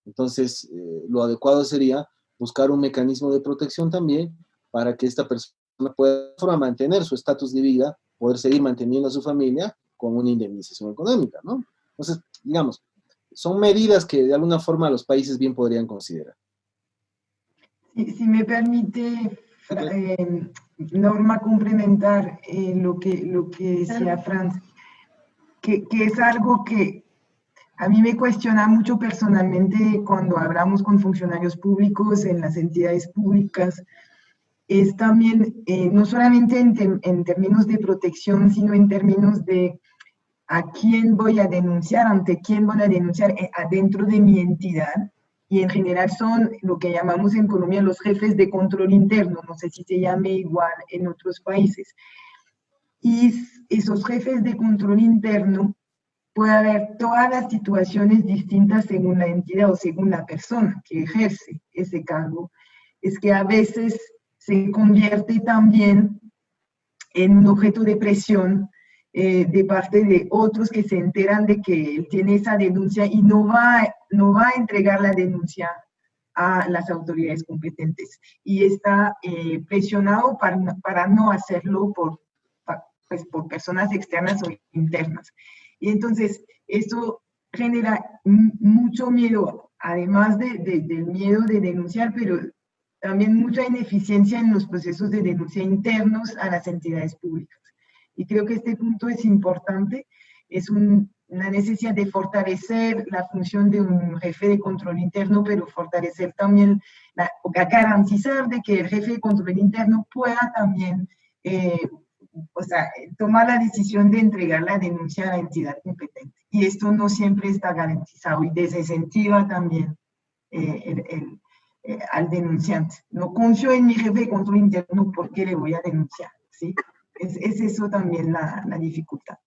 entonces lo adecuado sería buscar un mecanismo de protección también para que esta persona pueda mantener su estatus de vida, poder seguir manteniendo a su familia con una indemnización económica, ¿no? Entonces, digamos, son medidas que de alguna forma los países bien podrían considerar. Si me permite, Norma, complementar lo que decía Franz, que es algo que a mí me cuestiona mucho personalmente cuando hablamos con funcionarios públicos en las entidades públicas, es también, no solamente en términos de protección, sino en términos de a quién voy a denunciar, ante quién voy a denunciar adentro de mi entidad. Y en general son lo que llamamos en Colombia los jefes de control interno, no sé si se llame igual en otros países. Y esos jefes de control interno puede haber todas las situaciones distintas según la entidad o según la persona que ejerce ese cargo, es que a veces se convierte también en un objeto de presión de parte de otros que se enteran de que él tiene esa denuncia y no va a entregar la denuncia a las autoridades competentes. Y está presionado para no hacerlo por personas externas o internas. Y entonces, esto genera mucho miedo, además del miedo de denunciar, pero también mucha ineficiencia en los procesos de denuncia internos a las entidades públicas. Y creo que este punto es importante, es una necesidad de fortalecer la función de un jefe de control interno, pero fortalecer también, garantizar de que el jefe de control interno pueda también tomar la decisión de entregar la denuncia a la entidad competente. Y esto no siempre está garantizado y desincentiva también al denunciante. No confío en mi jefe de control interno porque le voy a denunciar, ¿sí? Es eso también la dificultad.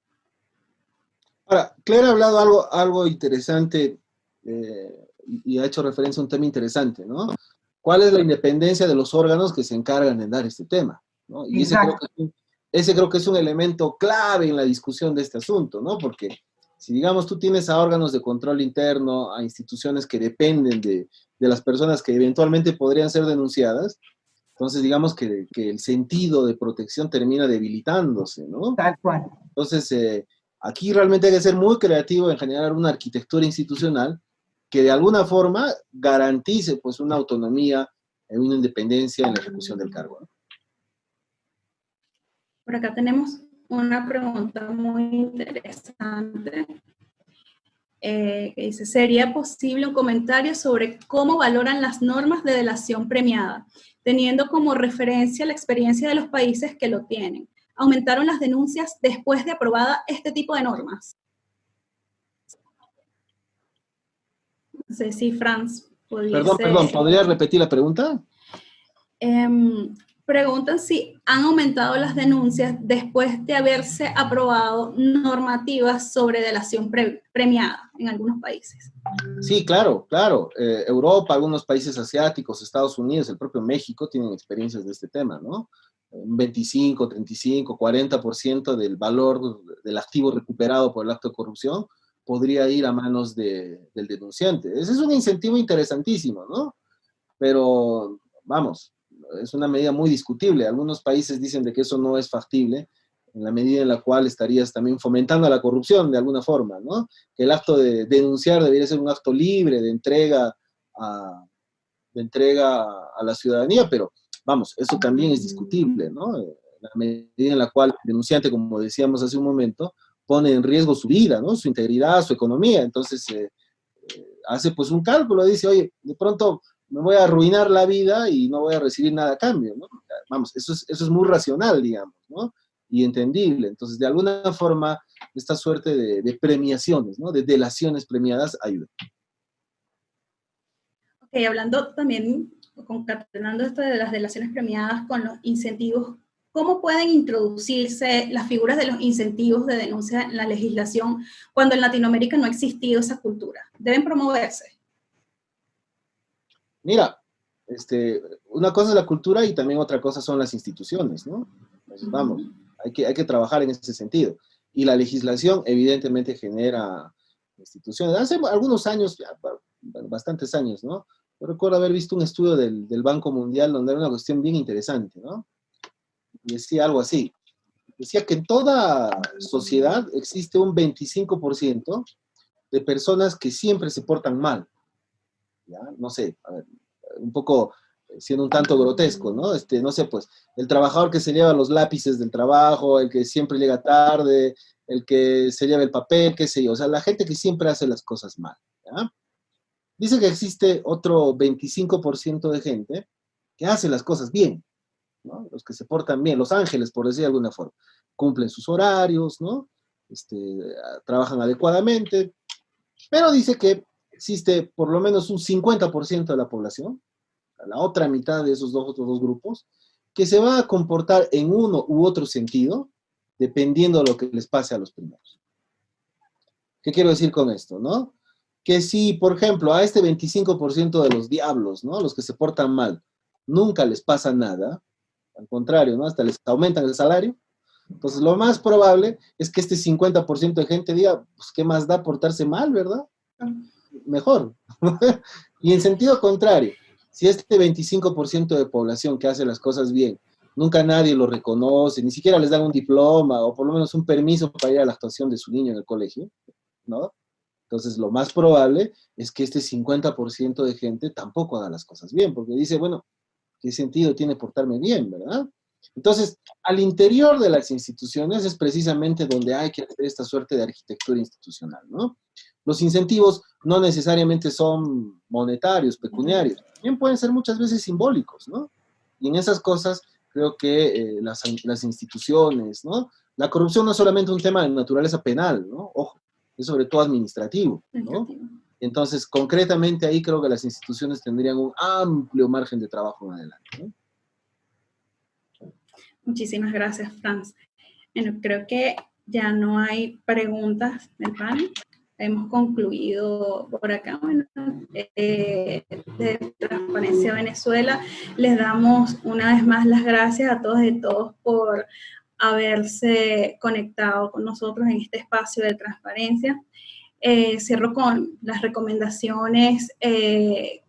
Ahora, Claire ha hablado algo interesante y ha hecho referencia a un tema interesante, ¿no? ¿Cuál es la independencia de los órganos que se encargan de dar este tema? ¿No? Y ese creo que es un elemento clave en la discusión de este asunto, ¿no? Porque si, digamos, tú tienes a órganos de control interno, a instituciones que dependen de las personas que eventualmente podrían ser denunciadas, entonces digamos que el sentido de protección termina debilitándose, ¿no? Tal cual. Entonces, aquí realmente hay que ser muy creativo en generar una arquitectura institucional que de alguna forma garantice pues una autonomía y una independencia en la ejecución del cargo, ¿no? Por acá tenemos una pregunta muy interesante que dice, ¿sería posible un comentario sobre cómo valoran las normas de delación premiada, teniendo como referencia la experiencia de los países que lo tienen? ¿Aumentaron las denuncias después de aprobada este tipo de normas? No sé si Franz pudiese... Perdón, ¿podrías repetir la pregunta? Preguntan si han aumentado las denuncias después de haberse aprobado normativas sobre delación premiada en algunos países. Sí, claro. Europa, algunos países asiáticos, Estados Unidos, el propio México tienen experiencias de este tema, ¿no? Un 25, 35, 40% del valor del activo recuperado por el acto de corrupción podría ir a manos del denunciante. Ese es un incentivo interesantísimo, ¿no? Pero, vamos, es una medida muy discutible. Algunos países dicen de que eso no es factible, en la medida en la cual estarías también fomentando la corrupción de alguna forma, ¿no? Que el acto de denunciar debería ser un acto libre de entrega a la ciudadanía, pero vamos, eso también es discutible, ¿no? La medida en la cual el denunciante, como decíamos hace un momento, pone en riesgo su vida, ¿no? Su integridad, su economía. Entonces, hace pues un cálculo, dice, oye, de pronto me voy a arruinar la vida y no voy a recibir nada a cambio, ¿no? Vamos, eso es muy racional, digamos, ¿no? Y entendible. Entonces, de alguna forma, esta suerte de premiaciones, ¿no? De delaciones premiadas ayuda. Ok, hablando también, concatenando esto de las delaciones premiadas con los incentivos, ¿cómo pueden introducirse las figuras de los incentivos de denuncia en la legislación cuando en Latinoamérica no ha existido esa cultura? ¿Deben promoverse? Mira, una cosa es la cultura y también otra cosa son las instituciones, ¿no? Entonces, vamos, hay que trabajar en ese sentido. Y la legislación evidentemente genera instituciones. Hace algunos años, ya, bastantes años, ¿no? Yo recuerdo haber visto un estudio del Banco Mundial donde era una cuestión bien interesante, ¿no? Y decía algo así. Decía que en toda sociedad existe un 25% de personas que siempre se portan mal. ¿Ya? No sé, a ver, un poco siendo un tanto grotesco, ¿no? No sé, pues, el trabajador que se lleva los lápices del trabajo, el que siempre llega tarde, el que se lleva el papel, qué sé yo, o sea, la gente que siempre hace las cosas mal, ¿ya? Dice que existe otro 25% de gente que hace las cosas bien, ¿no? Los que se portan bien, los ángeles, por decir de alguna forma, cumplen sus horarios, ¿no? Trabajan adecuadamente, pero dice que existe por lo menos un 50% de la población, la otra mitad de esos otros dos grupos, que se va a comportar en uno u otro sentido, dependiendo de lo que les pase a los primeros. ¿Qué quiero decir con esto, no? Que si, por ejemplo, a este 25% de los diablos, ¿no? Los que se portan mal, nunca les pasa nada, al contrario, ¿no? Hasta les aumentan el salario. Entonces, lo más probable es que este 50% de gente diga, pues, ¿qué más da portarse mal, verdad? Mejor. Y en sentido contrario, si este 25% de población que hace las cosas bien, nunca nadie lo reconoce, ni siquiera les dan un diploma o por lo menos un permiso para ir a la actuación de su niño en el colegio, ¿no? Entonces, lo más probable es que este 50% de gente tampoco haga las cosas bien, porque dice, bueno, ¿qué sentido tiene portarme bien, verdad? Entonces, al interior de las instituciones es precisamente donde hay que hacer esta suerte de arquitectura institucional, ¿no? Los incentivos no necesariamente son monetarios, pecuniarios, también pueden ser muchas veces simbólicos, ¿no? Y en esas cosas creo que las instituciones, ¿no? La corrupción no es solamente un tema de naturaleza penal, ¿no? Ojo, es sobre todo administrativo, ¿no? Entonces, concretamente ahí creo que las instituciones tendrían un amplio margen de trabajo en adelante, ¿no? Muchísimas gracias, Franz. Bueno, creo que ya no hay preguntas del panel. Hemos concluido por acá, bueno, de Transparencia Venezuela. Les damos una vez más las gracias a todos y todos por haberse conectado con nosotros en este espacio de transparencia. Cierro con las recomendaciones que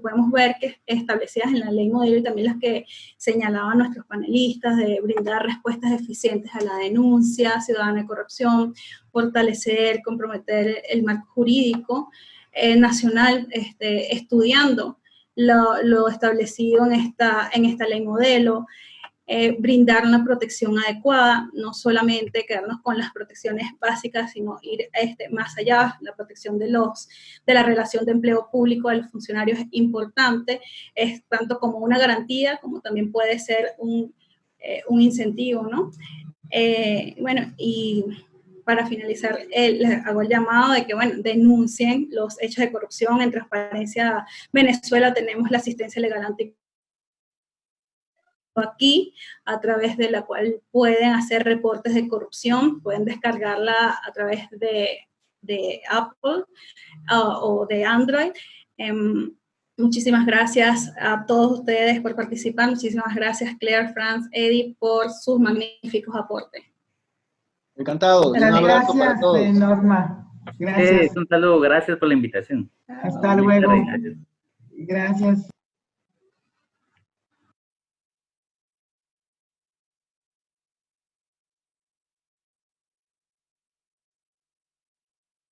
podemos ver que establecidas en la ley modelo y también las que señalaban nuestros panelistas de brindar respuestas eficientes a la denuncia ciudadana de corrupción, fortalecer, comprometer el marco jurídico nacional, estudiando lo establecido en esta ley modelo, brindar una protección adecuada, no solamente quedarnos con las protecciones básicas, sino ir más allá. La protección de la relación de empleo público de los funcionarios es importante, es tanto como una garantía, como también puede ser un incentivo, ¿no? Bueno, y para finalizar, les hago el llamado de que, bueno, denuncien los hechos de corrupción. En Transparencia Venezuela tenemos la asistencia legal anti aquí, a través de la cual pueden hacer reportes de corrupción, pueden descargarla a través de Apple o de Android. Muchísimas gracias a todos ustedes por participar, muchísimas gracias Claire, Franz, Eddie, por sus magníficos aportes. Encantado, un abrazo para todos. Norma. Gracias. Un saludo, gracias por la invitación. Hasta luego. Gracias.